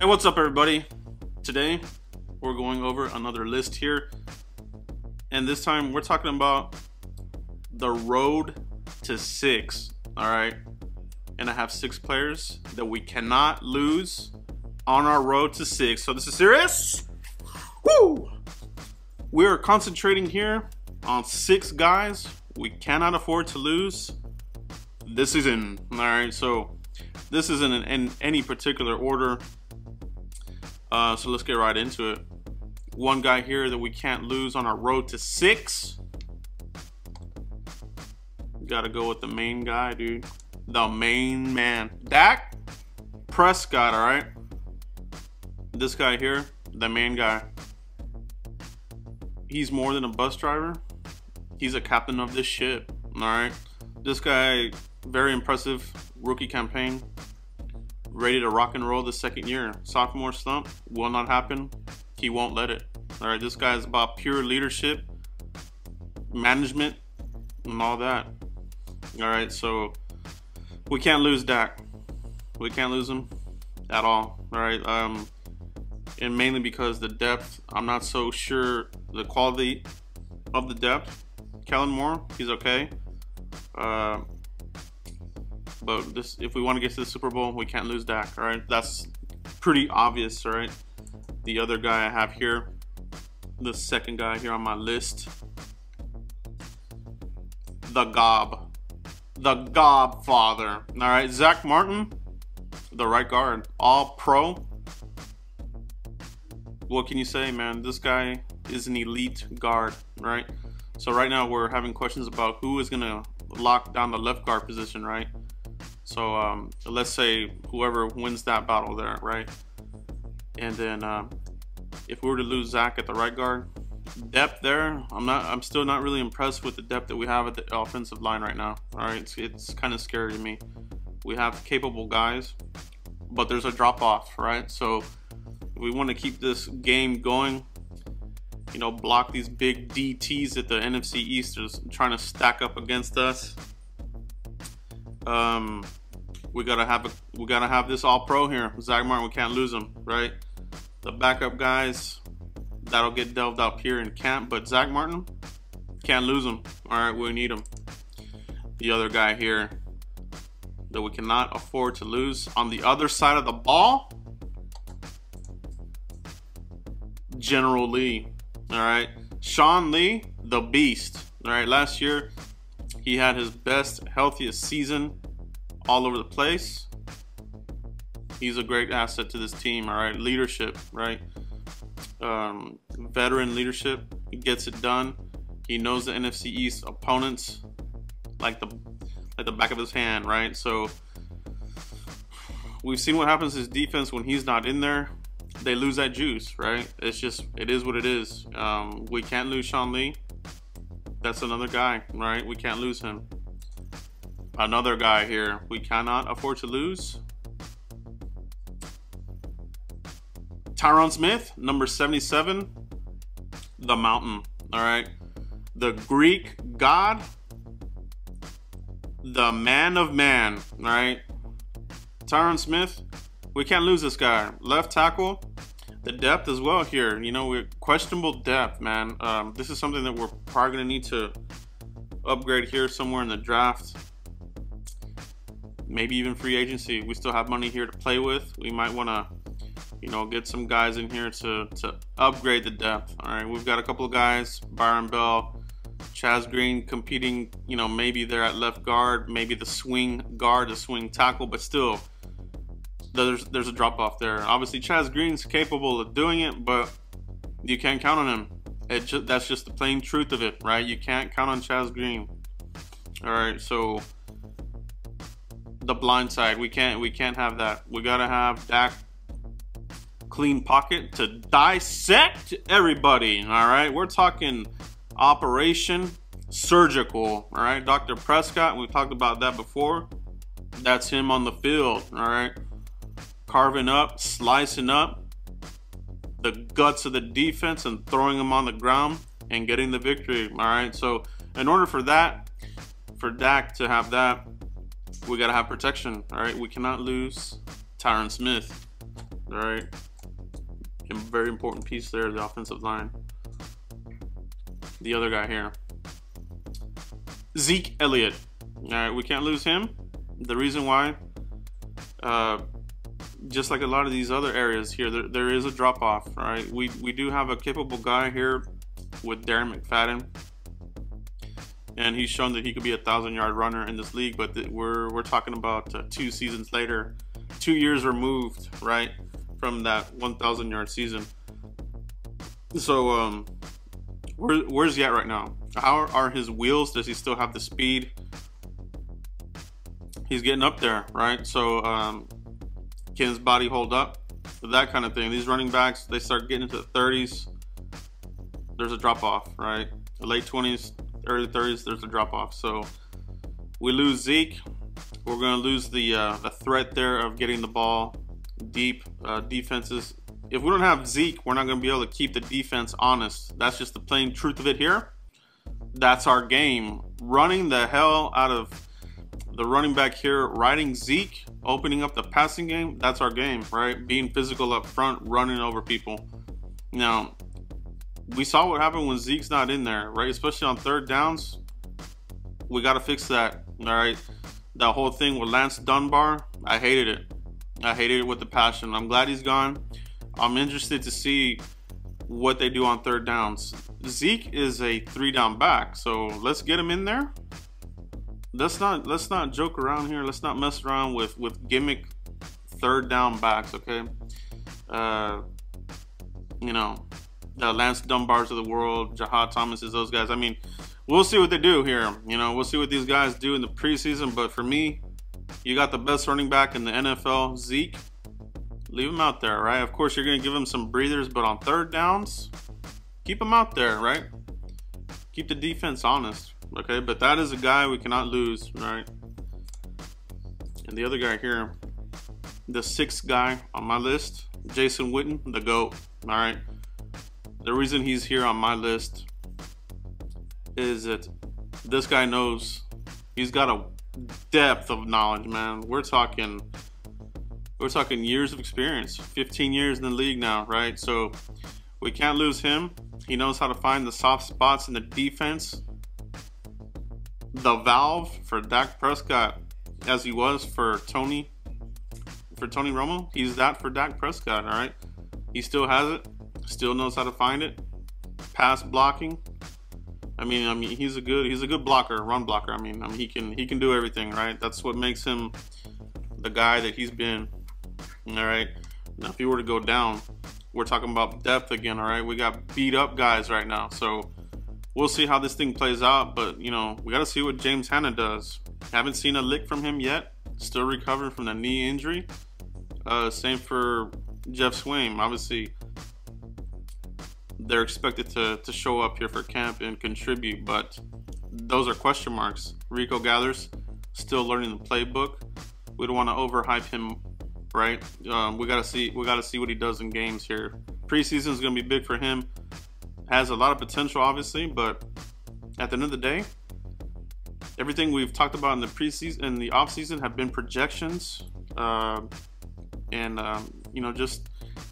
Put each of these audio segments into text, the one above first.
Hey, what's up, everybody? Today we're going over another list here, and this time we're talking about the road to 6. All right, and I have 6 players that we cannot lose on our road to 6. So this is serious. Woo! We are concentrating here on 6 guys we cannot afford to lose this season. All right, so this isn't in any particular order. So let's get right into it. One guy here that we can't lose on our road to 6. Gotta go with the main guy, dude. The main man. Dak Prescott, alright? This guy here, the main guy. He's more than a bus driver. He's a captain of this ship, alright? This guy, very impressive rookie campaign. Ready to rock and roll the second year. Sophomore slump will not happen. He won't let it. All right, this guy is about pure leadership, management, and all that. All right, so we can't lose Dak. We can't lose him at all. All right, and mainly because the depth. I'm not so sure the quality of the depth. Kellen Moore, he's okay. But this, if we want to get to the Super Bowl, we can't lose Dak, all right? That's pretty obvious, all right? The other guy I have here, the second guy here on my list, the Godfather, all right? Zach Martin, the right guard, all pro. What can you say, man? This guy is an elite guard, right? So right now we're having questions about who is gonna lock down the left guard position, right? So let's say whoever wins that battle there, right? And then if we were to lose Zach at the right guard, depth there, I'm still not really impressed with the depth that we have at the offensive line right now. All right, it's kind of scary to me. We have capable guys, but there's a drop off, right? So we want to keep this game going. You know, block these big DTs that the NFC East is trying to stack up against us. We gotta have this all pro here. Zach Martin, we can't lose him, right? The backup guys, that'll get delved up here in camp, but Zach Martin, can't lose him. All right, we need him. The other guy here that we cannot afford to lose on the other side of the ball, General Lee. All right, Sean Lee, the beast. All right, last year he had his best, healthiest season all over the place. He's a great asset to this team, all right? Leadership, right? Veteran leadership. He gets it done. He knows the NFC East opponents like the back of his hand, right? So we've seen what happens to his defense when he's not in there. They lose that juice, right? It is what it is. We can't lose Sean Lee. That's another guy, right? We can't lose him. Another guy here we cannot afford to lose. Tyron Smith, number 77, the Mountain. All right, the Greek god, the man of man. All right, Tyron Smith, we can't lose this guy. Left tackle, the depth as well here. You know, we're questionable depth, man. This is something that we're probably gonna need to upgrade here somewhere in the draft. Maybe even free agency. We still have money here to play with. We might want to, you know, get some guys in here to upgrade the depth. All right, we've got a couple of guys, Byron Bell, Chaz Green competing, you know, maybe they're at left guard, maybe the swing guard, the swing tackle, but still there's a drop off there. Obviously Chaz Green's capable of doing it, but you can't count on him. That's just the plain truth of it, right? You can't count on Chaz Green. All right, so the blind side, we can't have that. We gotta have Dak clean pocket to dissect everybody. All right, we're talking operation surgical. All right, Dr. Prescott, we talked about that before. That's him on the field. All right, carving up, slicing up the guts of the defense and throwing them on the ground and getting the victory. All right, so in order for that, for Dak to have that, we got to have protection. All right, we cannot lose Tyron Smith. All right, a very important piece there, the offensive line. The other guy here, Zeke Elliott. All right, we can't lose him. The reason why, just like a lot of these other areas here, there is a drop off. All right, we do have a capable guy here with Darren McFadden, and he's shown that he could be a 1,000-yard runner in this league. But we're talking about 2 seasons later, 2 years removed, right, from that 1,000-yard season. So where's he at right now? How are his wheels? Does he still have the speed? He's getting up there, right? So can his body hold up? That kind of thing. These running backs, they start getting into the 30s. There's a drop off, right? The late 20s, early 30s, there's a drop off. So we lose Zeke. We're going to lose the threat there of getting the ball deep. Defenses. If we don't have Zeke, we're not going to be able to keep the defense honest. That's just the plain truth of it here. That's our game. Running the hell out of the running back here, riding Zeke, opening up the passing game, that's our game, right? Being physical up front, running over people. Now, we saw what happened when Zeke's not in there, right? Especially on third downs. We got to fix that, all right? That whole thing with Lance Dunbar, I hated it. I hated it with the passion. I'm glad he's gone. I'm interested to see what they do on third downs. Zeke is a 3-down back, so let's get him in there. Let's not joke around here. Let's not mess around with gimmick 3rd-down backs, okay? You know, the Lance Dunbars of the world, Jahad Thomases, those guys. I mean, we'll see what they do here. You know, we'll see what these guys do in the preseason. But for me, you got the best running back in the NFL, Zeke. Leave him out there, right? Of course, you're going to give him some breathers, but on third downs, keep him out there, right? Keep the defense honest, okay? But that is a guy we cannot lose, right? And the other guy here, the 6th guy on my list, Jason Witten, the GOAT, all right? The reason he's here on my list is that this guy knows, he's got a depth of knowledge, man. We're talking years of experience, 15 years in the league now, right? So we can't lose him. He knows how to find the soft spots in the defense. The valve for Dak Prescott, as he was for Tony Romo, he's that for Dak Prescott, all right? He still has it, still knows how to find it. Pass blocking. I mean, he's a good blocker, run blocker. I mean, he can do everything, right? That's what makes him the guy that he's been. All right. Now, if he were to go down, we're talking about depth again. All right. We got beat up guys right now, so we'll see how this thing plays out. But you know, we got to see what James Hanna does. Haven't seen a lick from him yet. Still recovering from the knee injury. Same for Jeff Swaim. Obviously, they're expected to show up here for camp and contribute, but those are question marks. Rico Gathers still learning the playbook. We don't want to overhype him, right? We gotta see what he does in games here. Preseason is gonna be big for him. Has a lot of potential, obviously, but at the end of the day, everything we've talked about in the preseason and the offseason have been projections, and you know, just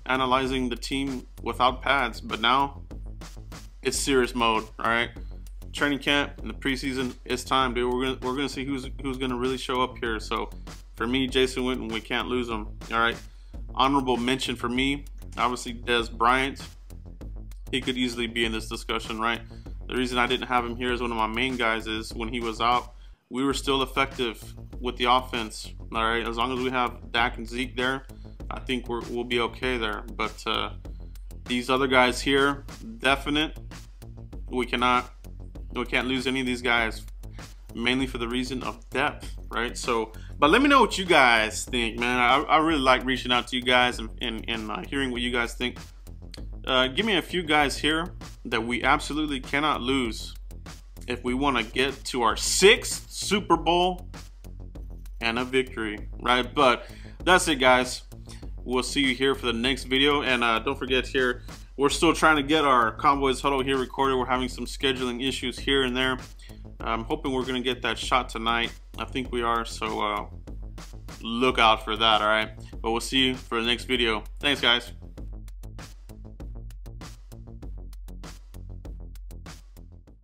analyzing the team without pads. But now it's serious mode, all right? Training camp in the preseason, it's time, dude. We're gonna see who's gonna really show up here. So for me, Jason Witten, we can't lose him. All right. Honorable mention for me, obviously Dez Bryant. He could easily be in this discussion, right? The reason I didn't have him here as one of my main guys is when he was out, we were still effective with the offense. All right. As long as we have Dak and Zeke there, I think we'll be okay there. But these other guys here, definite. We can't lose any of these guys, mainly for the reason of depth, right? So, but let me know what you guys think, man. I really like reaching out to you guys and hearing what you guys think. Give me a few guys here that we absolutely cannot lose if we want to get to our 6th Super Bowl and a victory, right? But that's it, guys. We'll see you here for the next video. And don't forget here, we're still trying to get our Cowboys huddle here recorded. We're having some scheduling issues here and there. I'm hoping we're going to get that shot tonight. I think we are. So look out for that. All right, but we'll see you for the next video. Thanks, guys.